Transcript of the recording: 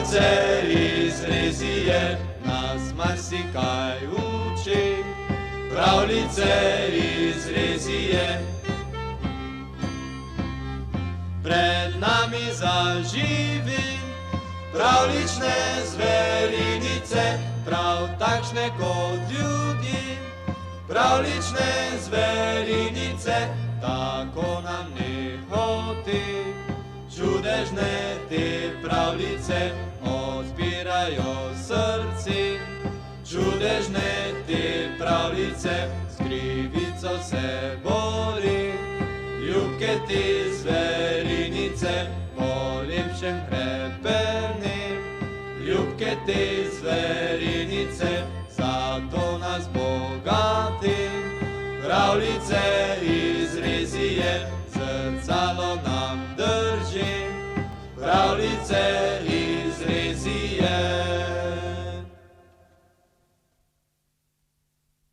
Pravljice iz Rezije nas marsikaj uči, pravljice iz Rezije. Pred nami zaživi pravlične zverinice, prav takšne kot ljudi, pravlične zverinice, tako nam ne hoti. Čudežne te pravljice odpirajo srci, čudežne te pravljice s krivico se bori. Ljubke te zverinice po lepšem hrepenim, ljubke te zverinice zato nas bogati. Pravljice iz Rezije zrcalo nam drži, pravljice